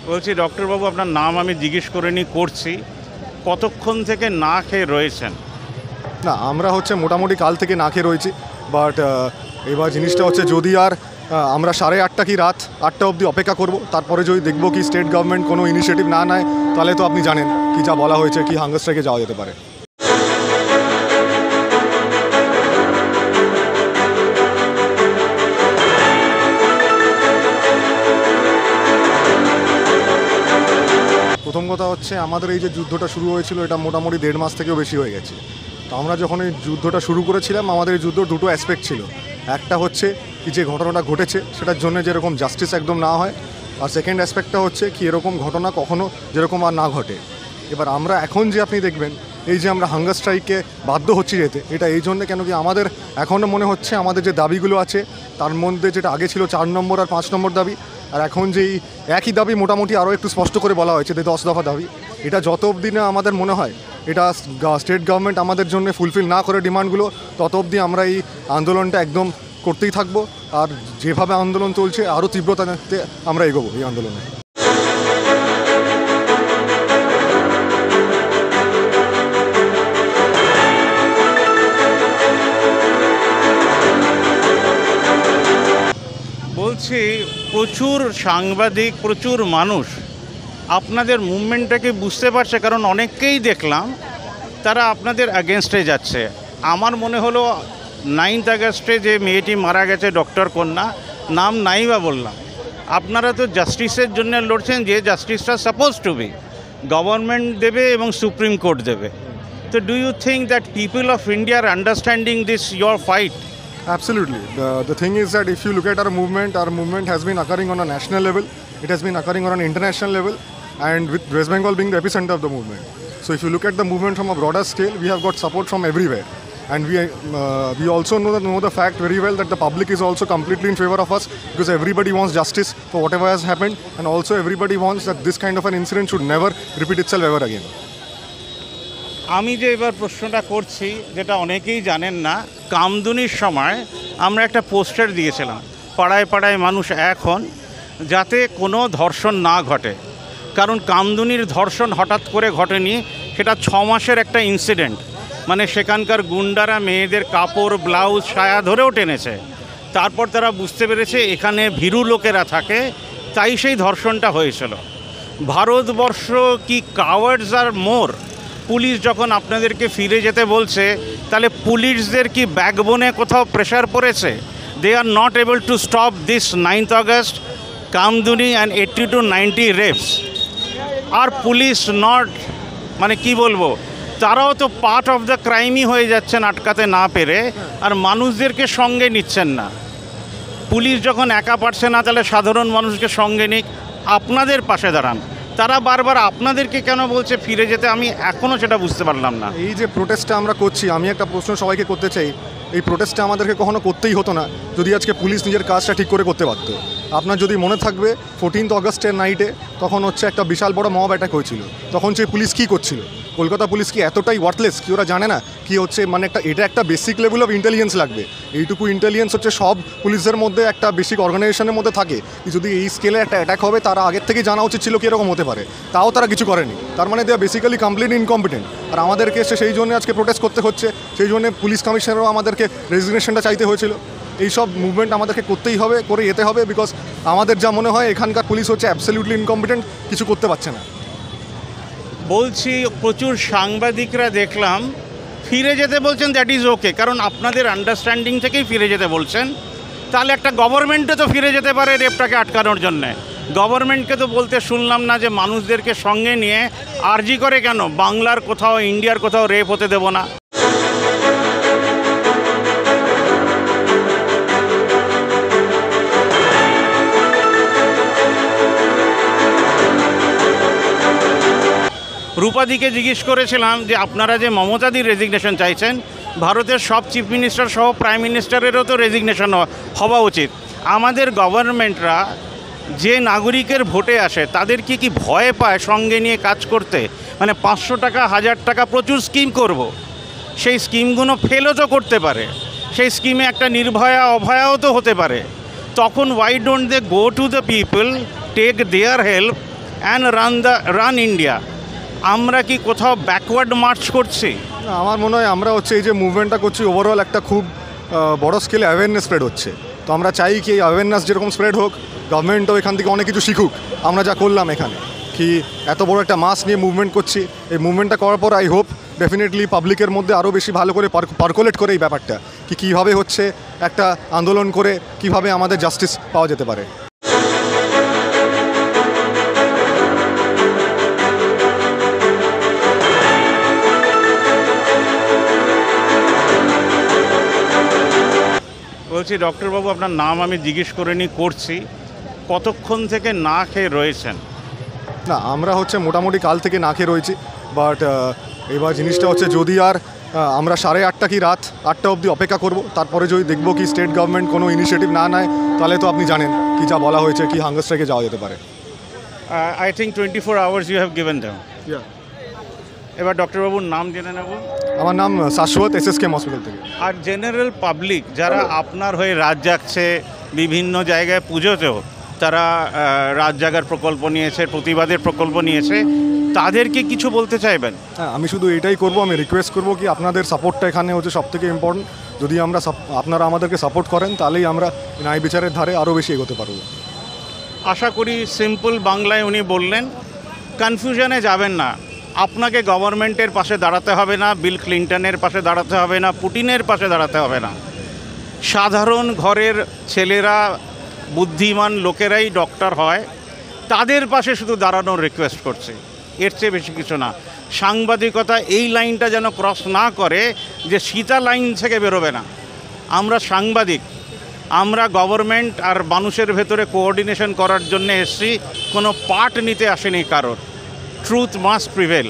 বলছি ডক্টরবাবু, আপনার নাম আমি জিজ্ঞেস করে করছি, কতক্ষণ থেকে না খেয়ে রয়েছেন? না, আমরা মোটামুটি কাল থেকে না খেয়ে রয়েছি। বাট এবার জিনিসটা যদি আর আমরা 8:30 কি রাত 8টা অবধি অপেক্ষা করব, তারপরে যদি দেখব কি স্টেট গভর্নমেন্ট কোনো ইনিশিয়েটিভ না নেয়, তাহলে তো আপনি জানেন কি যা বলা হয়েছে কি হাঙ্গার স্ট্রাইকে যাওয়া যেতে পারে। প্রথম কথা আমাদের এই যে যুদ্ধটা শুরু হয়েছিল এটা মোটামুটি 1.5 মাস থেকেও বেশি হয়ে গেছে। তো আমরা যখন এই যুদ্ধটা শুরু করেছিলাম, আমাদের এই যুদ্ধর দুটো অ্যাসপেক্ট ছিল। একটা কি যে ঘটনাটা ঘটেছে সেটার জন্য যেরকম জাস্টিস একদম না হয়, আর সেকেন্ড অ্যাসপেক্টটা কি এরকম ঘটনা কখনো যেরকম আর না ঘটে। এবার আমরা এখন যে আপনি দেখবেন এই যে আমরা হাঙ্গার স্ট্রাইকে বাধ্য হচ্ছি যেতে, এটা এই জন্যে কেন কি আমাদের এখনও মনে হচ্ছে আমাদের যে দাবিগুলো আছে তার মধ্যে যেটা আগে ছিল 4 নম্বর আর 5 নম্বর দাবি, আর এখন যেই একই দাবি মোটামুটি আরও একটু স্পষ্ট করে বলা হয়েছে যে 10 দফা দাবি, এটা যত অবধি না আমাদের মনে হয় এটা স্টেট গভর্নমেন্ট আমাদের জন্য ফুলফিল না করে ডিমান্ডগুলো, তত অবধি আমরা এই আন্দোলনটা একদম করতেই থাকবো। আর যেভাবে আন্দোলন চলছে আরও তীব্রতাতে আমরা এগোবো এই আন্দোলনে। বলছি প্রচুর সাংবাদিক, প্রচুর মানুষ আপনাদের মুভমেন্টটাকে বুঝতে পারছে, কারণ অনেককেই দেখলাম তারা আপনাদের অ্যাগেনস্টে যাচ্ছে। আমার মনে হলো 9th আগস্টে যে মেয়েটি মারা গেছে, ডক্টর কন্যা, নাম নাই বা বললাম, আপনারা তো জাস্টিসের জন্য লড়ছেন, যে জাস্টিসটা সাপোজ টু বি গভর্নমেন্ট দেবে এবং সুপ্রিম কোর্ট দেবে। তো do you think that people of India are understanding this your fight? Absolutely. The thing is that if you look at our movement has been occurring on a national level, it has been occurring on an international level, and with West Bengal being the epicenter of the movement. So if you look at the movement from a broader scale, we have got support from everywhere. And we also know the fact very well that the public is also completely in favor of us, because everybody wants justice for whatever has happened, and also everybody wants that this kind of an incident should never repeat itself ever again. আমি যে এবার প্রশ্নটা করছি, যেটা অনেকেই জানেন না, কামদুনির সময় আমরা একটা পোস্টার দিয়েছিলাম, পাড়ায় পাড়ায় মানুষ এক হন, যাতে কোনো ধর্ষণ না ঘটে। কারণ কামদুনির ধর্ষণ হঠাৎ করে ঘটেনি, সেটা 6 মাসের একটা ইনসিডেন্ট। মানে সেখানকার গুন্ডারা মেয়েদের কাপড়, ব্লাউজ, সায়া ধরেও টেনেছে। তারপর তারা বুঝতে পেরেছে এখানে ভীরু লোকেরা থাকে, তাই সেই ধর্ষণটা হয়েছিল। ভারতবর্ষ কি কাওয়ার্ডস আর মোর? পুলিশ যখন আপনাদেরকে ফিরে যেতে বলছে, তাহলে পুলিশদের কি ব্যাকবোনে কোথাও প্রেশার পড়েছে? They are not able to stop this 9th August Kamduni and 80 to 90 rapes. আর পুলিশ নট, মানে কি বলবো, তারাও তো পার্ট অফ দ্য ক্রাইমই হয়ে যাচ্ছেন আটকাতে না পেরে, আর মানুষদেরকে সঙ্গে নিচ্ছেন না। পুলিশ যখন একা পারছে না, তাহলে সাধারণ মানুষকে সঙ্গে নিক, আপনাদের পাশে দাঁড়ান। তারা বারবার আপনাদেরকে কেন বলছে ফিরে যেতে, আমি এখনও সেটা বুঝতে পারলাম না। এই যে প্রোটেস্টটা আমরা করছি, আমি একটা প্রশ্ন সবাইকে করতে চাই, এই প্রোটেস্টটা আমাদেরকে কখনো করতেই হতো না যদি আজকে পুলিশ নিজের কাজটা ঠিক করে করতে পারতো। আপনার যদি মনে থাকবে 14th অগস্টের নাইটে তখন একটা বিশাল বড় মব অ্যাটাক হয়েছিল, তখন সেই পুলিশ কী করছিল? কলকাতা পুলিশ কি এতটাই ওয়ার্থলেস কি ওরা জানে না কি মানে এটা একটা বেসিক লেভেল অফ ইন্টেলিজেন্স লাগবে। এইটুকু ইন্টেলিজেন্স সব পুলিশের মধ্যে একটা বেসিক অর্গানাইজেশনের মধ্যে থাকে। যদি এই স্কেলে একটা অ্যাটাক হবে, তারা আগের থেকে জানা উচিত ছিল কি এরকম হতে পারে, তাও তারা কিছু করেনি। তার মানে দে আর বেসিক্যালি কমপ্লিট ইনকম্পিটেন্ট। আর আমাদেরকে এসে সেই জন্য আজকে প্রোটেস্ট করতে হচ্ছে, সেই জন্য পুলিশ কমিশনারও আমাদেরকে রেজিগনেশনটা চাইতে হয়েছিল। এইসব মুভমেন্ট আমাদেরকে করতেই হবে, করে যেতে হবে, বিকজ আমাদের যা মনে হয় এখানকার পুলিশ অ্যাবসলিউটলি ইনকম্পিটেন্ট, কিছু করতে পারছে না। বলছি প্রচুর সাংবাদিকরা দেখলাম ফিরে যেতে বলছেন, দ্যাট ইজ ওকে, কারণ আপনাদের আন্ডারস্ট্যান্ডিং থেকেই ফিরে যেতে বলছেন। তাহলে একটা গভর্নমেন্টও তো ফিরে যেতে পারে রেপটাকে আটকানোর জন্যে। গভর্নমেন্টকে তো বলতে শুনলাম না যে মানুষদেরকে সঙ্গে নিয়ে আরজি করে কেন বাংলার কোথাও, ইন্ডিয়ার কোথাও রেপ হতে দেব না। রূপাদিকে জিজ্ঞেস করেছিলাম যে আপনারা যে মমতাদির রেজিগনেশন চাইছেন, ভারতের সব চিফ মিনিস্টার সহ প্রাইম মিনিস্টারেরও তো রেজিগনেশন হওয়া উচিত। আমাদের গভর্নমেন্টরা যে নাগরিকের ভোটে আসে তাদের কি ভয় পায় সঙ্গে নিয়ে কাজ করতে? মানে 500 টাকা, 1000 টাকা, প্রচুর স্কিম করব, সেই স্কিমগুলো ফেলও তো করতে পারে। সেই স্কিমে একটা নির্ভয়া, অভয়াও তো হতে পারে। তখন why don't they go to the people, take their help, and run India. আমরা কি কোথাও ব্যাকওয়ার্ড মার্চ করছি? না, আমার মনে হয় আমরা হচ্ছে এই যে মুভমেন্টটা করছি ওভারঅল একটা খুব বড় স্কেলে অ্যাওয়ারনেস স্প্রেড হচ্ছে। তো আমরা চাই কি এই অ্যাওয়ারনেস যেরকম স্প্রেড হোক, গভর্নমেন্টও এখান থেকে অনেক কিছু শিখুক। আমরা যা করলাম এখানে কি এত বড় একটা মাস নিয়ে মুভমেন্ট করছি, এই মুভমেন্টটা করার পর আই হোপ ডেফিনেটলি পাবলিকের মধ্যে আরও বেশি ভালো করে পার্কুলেট করে এই ব্যাপারটা কি কীভাবে হচ্ছে একটা আন্দোলন করে কিভাবে আমাদের জাস্টিস পাওয়া যেতে পারে। বলছি ডক্টরবাবু, আপনার নাম আমি জিজ্ঞেস করে করছি, কতক্ষণ থেকে না খেয়ে রয়েছেন? না, আমরা হচ্ছে মোটামুটি কাল থেকে না খেয়ে রয়েছি, বাট এবার জিনিসটা হচ্ছে যদি আর আমরা 8:30 কি রাত 8টা অবধি অপেক্ষা করব, তারপরে যদি দেখবো কি স্টেট গভর্নমেন্ট কোনো ইনিশিয়েটিভ না নেয়, তাহলে তো আপনি জানেন কি যা বলা হয়েছে কি হাঙ্গার স্ট্রাইকে যাওয়া যেতে পারে। I think 24 hours you have given them. এবার ডক্টরবাবুর নাম জেনে নেব। আমার নাম শাশ্বত, SSKM হসপিটাল থেকে। আর জেনারেল পাবলিক যারা আপনার হয়ে রাত জাগছে, বিভিন্ন জায়গায় পুজোতেও তারা রাত জাগার প্রকল্প নিয়েছে, প্রতিবাদের প্রকল্প নিয়েছে, তাদেরকে কিছু বলতে চাইবেন? হ্যাঁ, আমি শুধু এটাই করব, আমি রিকোয়েস্ট করব কি আপনাদের সাপোর্টটা এখানে হচ্ছে সবথেকে ইম্পর্টেন্ট। যদি আপনারা আমাদেরকে সাপোর্ট করেন, তাহলেই আমরা ন্যায় বিচারের ধারে আরও বেশি এগোতে পারব। আশা করি সিম্পল বাংলায় উনি বললেন, কনফিউশনে যাবেন না। আপনাকে গভর্নমেন্টের পাশে দাঁড়াতে হবে না, বিল ক্লিন্টনের পাশে দাঁড়াতে হবে না, পুটিনের পাশে দাঁড়াতে হবে না। সাধারণ ঘরের ছেলেরা, বুদ্ধিমান লোকেরাই ডক্টর হয়, তাদের পাশে শুধু দাঁড়ানোর রিকোয়েস্ট করছে, এর চেয়ে বেশি কিছু না। সাংবাদিকতা এই লাইনটা যেন ক্রস না করে যে সীতা লাইন থেকে বেরোবে না। আমরা সাংবাদিক, আমরা গভর্নমেন্ট আর মানুষের ভেতরে কোঅর্ডিনেশন করার জন্য এসেছি, কোনো পার্ট নিতে আসেনি কারোর। Truth must prevail.